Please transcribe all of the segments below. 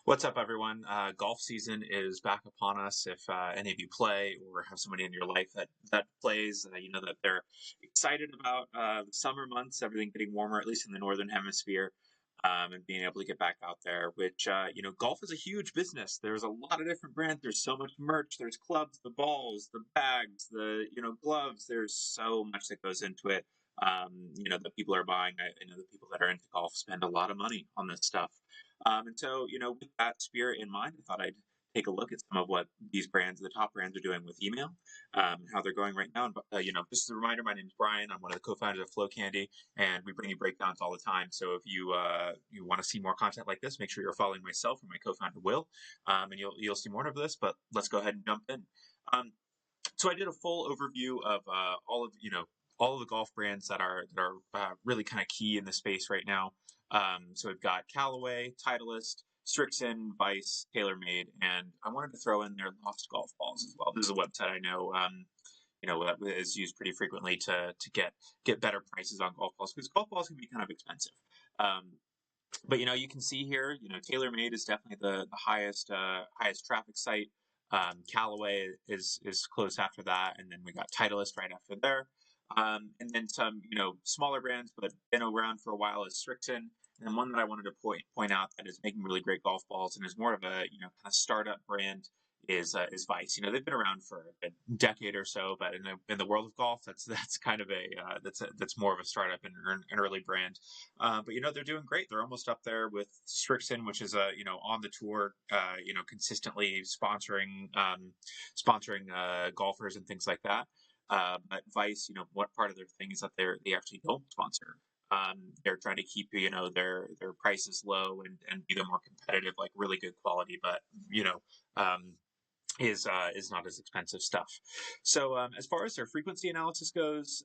What's up, everyone? Golf season is back upon us. If any of you play or have somebody in your life that plays, you know that they're excited about the summer months, everything getting warmer, at least in the northern hemisphere, and being able to get back out there. Which golf is a huge business. There's a lot of different brands. There's so much merch. There's clubs, the balls, the bags, the gloves. There's so much that goes into it. That people are buying. I know the people that are into golf spend a lot of money on this stuff. With that spirit in mind, I thought I'd take a look at some of what these brands, the top brands, are doing with email, how they're going right now. And just as a reminder, my name is Brian. I'm one of the co-founders of Flow Candy, and we bring you breakdowns all the time. So if you want to see more content like this, make sure you're following myself and my co-founder Will, and you'll see more of this. But let's go ahead and jump in. So I did a full overview of all of the golf brands that are really kind of key in the space right now. So we've got Callaway, Titleist, Strixon, Vice, TaylorMade, and I wanted to throw in their Lost Golf Balls as well. This is a website I know that is used pretty frequently to get better prices on golf balls, because golf balls can be kind of expensive. But you can see here, TaylorMade is definitely the highest traffic site. Callaway is close after that, and then we got Titleist right after there. And then some, smaller brands, but been around for a while is Strixon. And then one that I wanted to point out that is making really great golf balls and is more of a kind of startup brand is Vice. They've been around for a decade or so, but in the world of golf, that's kind of that's more of a startup and an early brand. But they're doing great. They're almost up there with Strixon, which is on the tour, consistently sponsoring golfers and things like that. But Vice, what part of their thing is that they actually don't sponsor. They're trying to keep their prices low and be the more competitive, like really good quality, but um, is not as expensive stuff. So as far as their frequency analysis goes,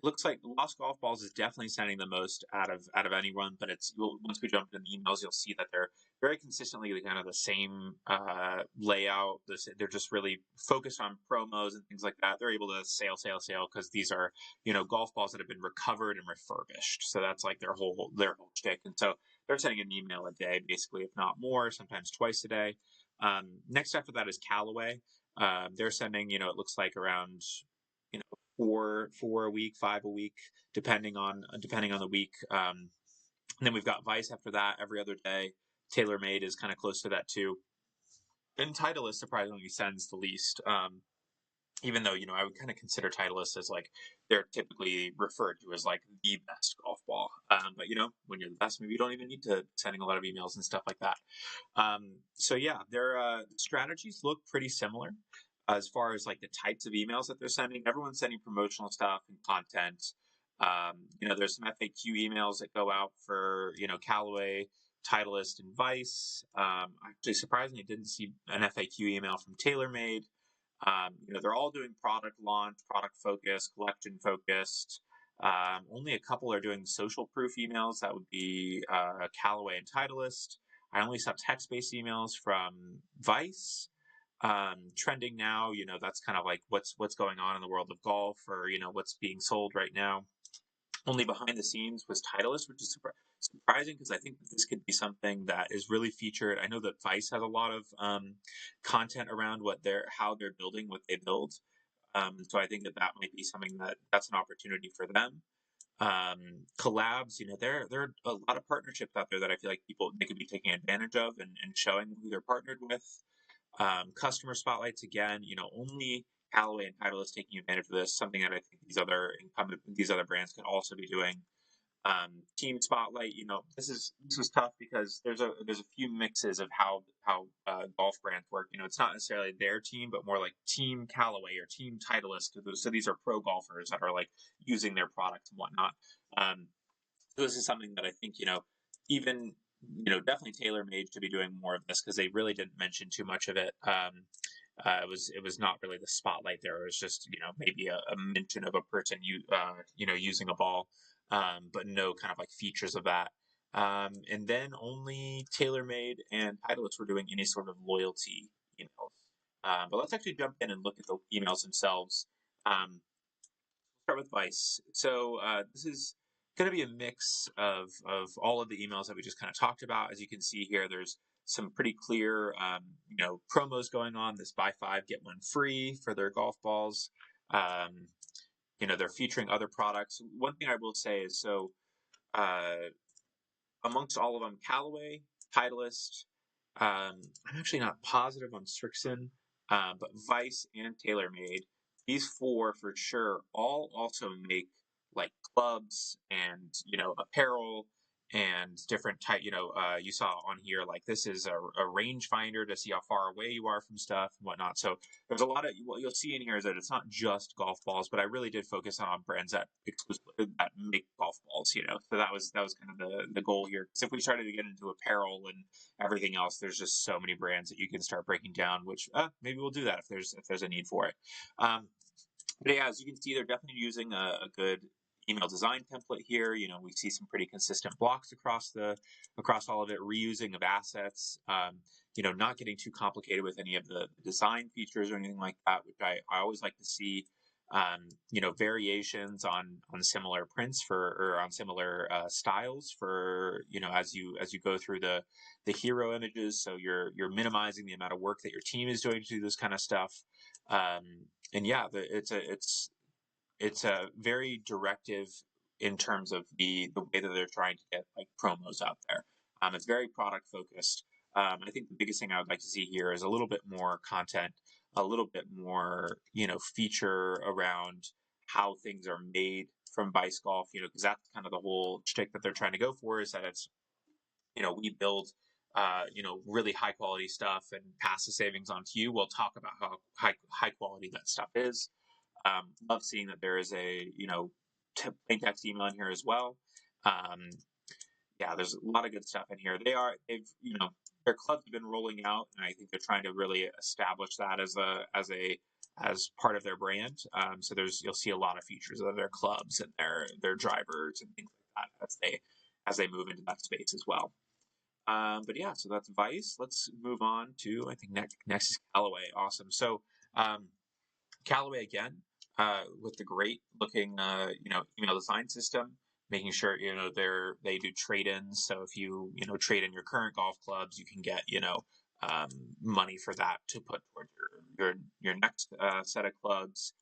looks like Lost Golf Balls is definitely sending the most out of anyone. But once we jump into the emails, you'll see that they're very consistently kind of the same layout. They're just really focused on promos and things like that. They're able to sale because these are golf balls that have been recovered and refurbished. So that's like their whole shtick. And so they're sending an email a day, basically, if not more, sometimes twice a day. Next after that is Callaway. They're sending, it looks like around, four a week, five a week, depending on the week. And then we've got Vice after that every other day. TaylorMade is kind of close to that too. And Titleist surprisingly sends the least. Even though I would kind of consider Titleist as like they're typically referred to as like the best golf ball. But when you're the best, maybe you don't even need to sending a lot of emails and stuff like that. So yeah, their strategies look pretty similar as far as like the types of emails that they're sending. Everyone's sending promotional stuff and content. There's some FAQ emails that go out for Callaway, Titleist, and Vice. Actually, surprisingly, didn't see an FAQ email from TaylorMade. They're all doing product launch, product focused, collection focused. Only a couple are doing social proof emails. That would be Callaway and Titleist. I only saw text-based emails from Vice. Trending now, that's kind of like what's going on in the world of golf, or what's being sold right now. Only behind the scenes was Titleist, which is surprising because I think that this could be something that is really featured. I know that Vice has a lot of content around how they're building what they build. So I think that might be something that's an opportunity for them. Collabs, there are a lot of partnerships out there that I feel like they could be taking advantage of and showing who they're partnered with. Customer spotlights, again, only Callaway and Titleist taking advantage of this. Something that I think these other brands could also be doing. Team spotlight, this is tough because there's a few mixes of how golf brands work. It's not necessarily their team, but more like Team Callaway or Team Titleist. So these are pro golfers that are like using their product and whatnot. So this is something that I think even definitely TaylorMade should be doing more of this, because they really didn't mention too much of it. It was not really the spotlight there. It was just maybe a mention of a person using a ball, but no kind of like features of that. And then only TaylorMade and Titleist were doing any sort of loyalty emails. But let's actually jump in and look at the emails themselves. Start with Vice. So this is going to be a mix of all of the emails that we just kind of talked about. As you can see here, there's some pretty clear, promos going on. This buy 5 get 1 free for their golf balls. They're featuring other products. One thing I will say is, so uh, amongst all of them, Callaway, Titleist. I'm actually not positive on Strixon, but Vice and TaylorMade. These four for sure all also make like clubs and apparel and different type. You saw on here like this is a range finder to see how far away you are from stuff and whatnot. So there's a lot of what you'll see in here is that it's not just golf balls, but I really did focus on brands that that make golf balls. So that was kind of the goal here. Because if we started to get into apparel and everything else, there's just so many brands that you can start breaking down. Which maybe we'll do that if there's a need for it. But yeah, as you can see, they're definitely using a good email design template here. We see some pretty consistent blocks across all of it, reusing of assets. Not getting too complicated with any of the design features or anything like that, which I always like to see. Variations on similar prints or on similar styles for as you go through the hero images. So you're minimizing the amount of work that your team is doing to do this kind of stuff. And yeah, it's a very directive in terms of the way that they're trying to get like promos out there. It's very product focused. I think the biggest thing I would like to see here is a little bit more content, a little bit more, feature around how things are made from Vice Golf, because that's kind of the whole shtick that they're trying to go for, is that it's, we build, really high quality stuff and pass the savings on to you. We'll talk about how high quality that stuff is. Love seeing that there is a, plain text email in here as well. Yeah, there's a lot of good stuff in here. Their clubs have been rolling out, and I think they're trying to really establish that as part of their brand. So you'll see a lot of features of their clubs and their drivers and things like that as they move into that space as well. But yeah, so that's Vice. Let's move on to, I think next is Callaway. Awesome. So Callaway again, with the great looking, email design system, making sure, they do trade-ins. So if you trade in your current golf clubs, you can get, money for that to put toward your next, set of clubs.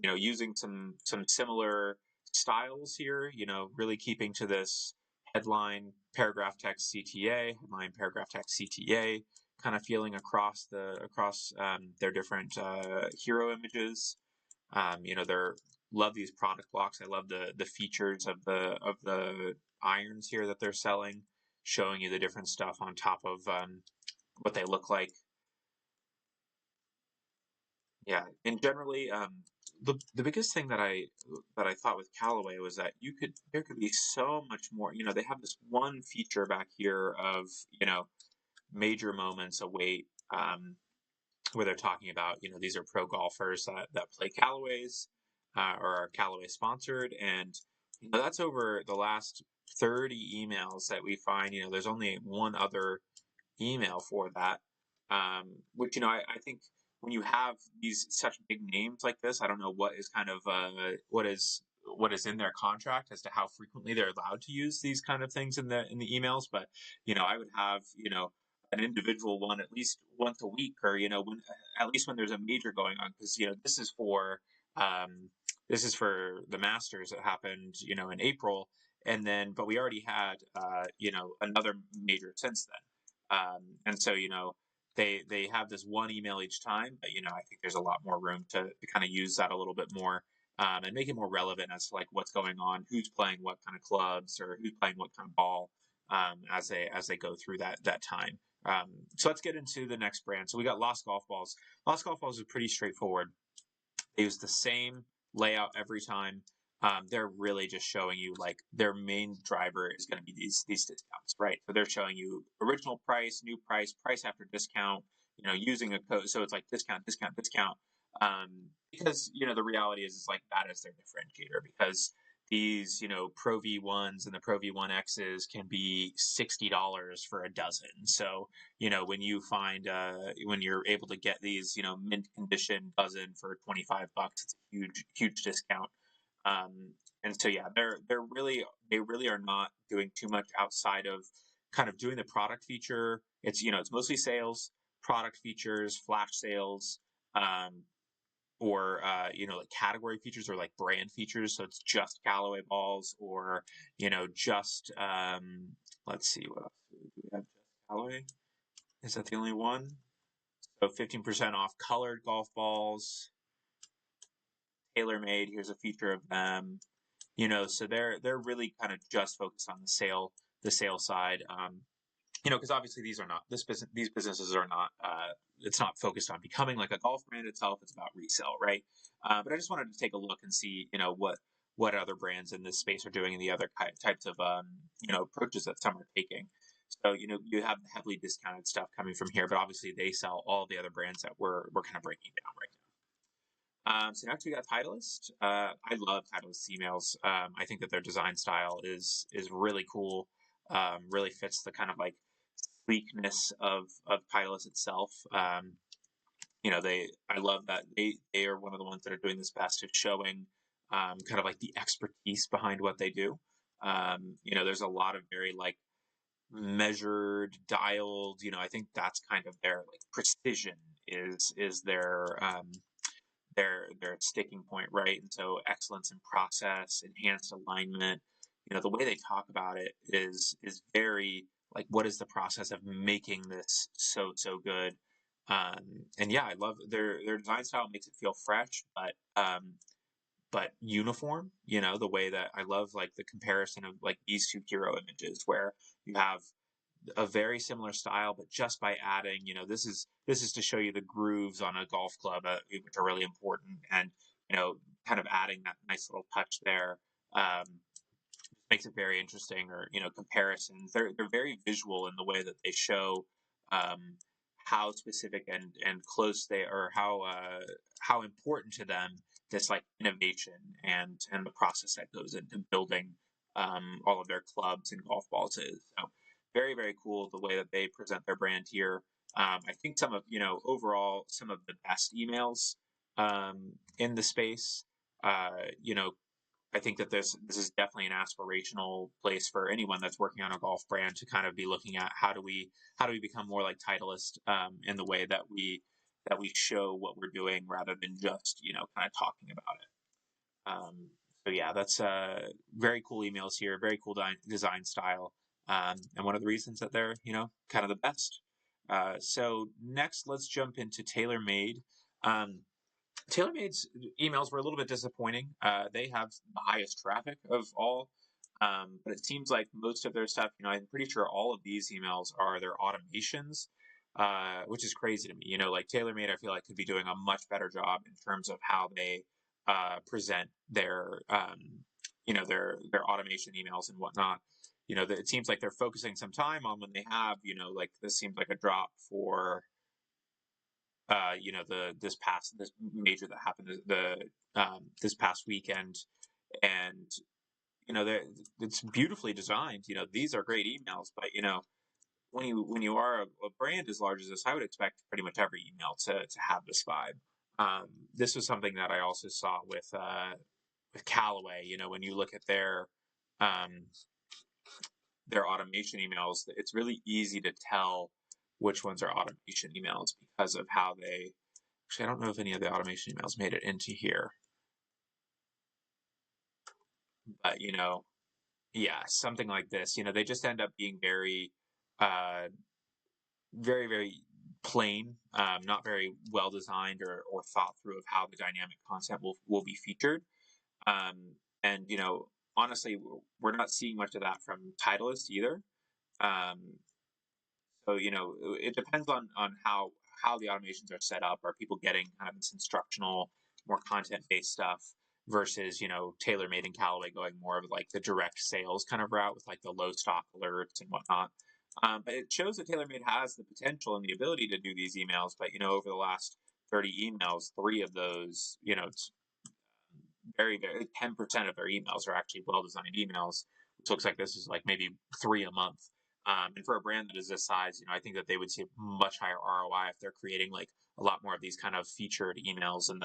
Using some similar styles here, really keeping to this headline, paragraph text, CTA, headline, paragraph text, CTA, kind of feeling across their different hero images. They're love these product blocks. I love the features of the irons here that they're selling, showing you the different stuff on top of what they look like. Yeah, and generally, the biggest thing that I thought with Callaway was that there could be so much more. They have this one feature back here of major moments await, where they're talking about these are pro golfers that play Callaways, or are Callaway sponsored, and that's over the last 30 emails that we find. There's only one other email for that, which I think when you have these such big names like this, I don't know what is kind of what is in their contract as to how frequently they're allowed to use these kind of things in the emails, but I would have an individual one at least once a week, or at least when there's a major going on, because this is for the Masters that happened in April, and then but we already had another major since then. And so, they have this one email each time, but, I think there's a lot more room to kind of use that a little bit more, and make it more relevant as to like what's going on, who's playing what kind of clubs, or who's playing what kind of ball, as they go through that time. So let's get into the next brand. So we got Lost Golf Balls. Lost Golf Balls is pretty straightforward. They use the same layout every time. They're really just showing you like their main driver is going to be these discounts, right? So they're showing you original price, new price, price after discount, using a code. So it's like discount, discount, discount. Because, the reality is like that is their differentiator, because these, Pro V1s and the Pro V1Xs can be $60 for a dozen. So, when you find, when you're able to get these, mint condition dozen for $25, it's a huge, huge discount. and so yeah, they really are not doing too much outside of kind of doing the product feature. It's it's mostly sales, product features, flash sales, um, or like category features or like brand features. So it's just Callaway balls, or just let's see, what else do we have? Just Callaway? Is that the only one? So 15% off colored golf balls, tailor-made. Here's a feature of them. So they're really kind of just focused on the sale side. Because obviously these businesses are not. It's not focused on becoming like a golf brand itself. It's about resale, right? But I just wanted to take a look and see, what other brands in this space are doing, and the other types of approaches that some are taking. So you have the heavily discounted stuff coming from here, but obviously they sell all the other brands that we're kind of breaking down right now. So next we got Titleist. I love Titleist emails. I think that their design style is really cool. Really fits the kind of like sleekness of Titleist itself. I love that they are one of the ones that are doing this best at showing kind of like the expertise behind what they do. There's a lot of very like measured, dialed. I think that's kind of their like precision is their sticking point, right? And so excellence in process, enhanced alignment. The way they talk about it is very like, what is the process of making this so good? And yeah, I love their design style. Makes it feel fresh, but uniform. The way that I love like the comparison of like these two hero images, where you have a very similar style, but just by adding, this is to show you the grooves on a golf club, which are really important, and kind of adding that nice little touch there makes it very interesting. Or comparisons. They're very visual in the way that they show um, how specific and close they are, how important to them this like innovation and the process that goes into building all of their clubs and golf balls is. So very, very cool the way that they present their brand here. I think some of, overall, some of the best emails in the space. You know, I think that this is definitely an aspirational place for anyone that's working on a golf brand to kind of be looking at how do we become more like Titleist in the way that we show what we're doing, rather than just kind of talking about it. So yeah, that's very cool emails here, very cool design style, and one of the reasons that they're kind of the best. So next, let's jump into TaylorMade. Um, TaylorMade's emails were a little bit disappointing. They have the highest traffic of all, but it seems like most of their stuff, I'm pretty sure all of these emails are their automations, which is crazy to me. Like TaylorMade, I feel like could be doing a much better job in terms of how they present their automation emails and whatnot. It seems like they're focusing some time on when they have, like this seems like a drop for this major that happened this past weekend, and it's beautifully designed. These are great emails, but when you are a brand as large as this, I would expect pretty much every email to have this vibe. This was something that I also saw with Callaway. When you look at um, their automation emails, it's really easy to tell which ones are automation emails because of how they. Actually, I don't know if any of the automation emails made it into here, but yeah, something like this. They just end up being uh, very, very plain, not very well designed or thought through of how the dynamic content will be featured. And honestly, we're not seeing much of that from Titleist either. Um, So, it depends on how the automations are set up. Are people getting kind of this instructional, more content-based stuff versus, TaylorMade and Callaway going more of like the direct sales kind of route with like the low stock alerts and whatnot. But it shows that TaylorMade has the potential and the ability to do these emails. But, over the last 30 emails, three of those, it's very, very 10% of their emails are actually well-designed emails, which looks like this is like maybe three a month. And for a brand that is this size, I think that they would see a much higher ROI if they're creating like a lot more of these kind of featured emails and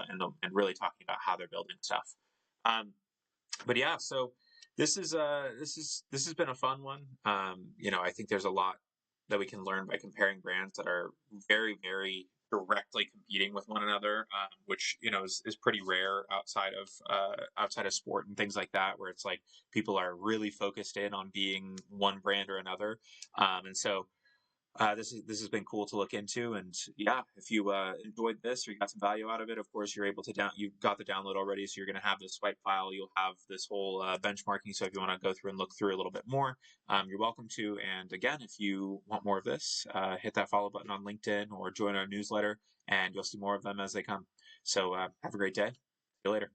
really talking about how they're building stuff. Um, But yeah, so this has been a fun one. I think there's a lot that we can learn by comparing brands that are very directly competing with one another, which is pretty rare outside of sport and things like that, where it's like people are really focused in on being one brand or another. And so this has been cool to look into, and yeah, if you enjoyed this or you got some value out of it, of course you're able to you got the download already, so you're going to have this swipe file. You'll have this whole benchmarking. So if you want to go through and look through a little bit more, you're welcome to. And again, if you want more of this, hit that follow button on LinkedIn or join our newsletter, and you'll see more of them as they come. So have a great day. See you later.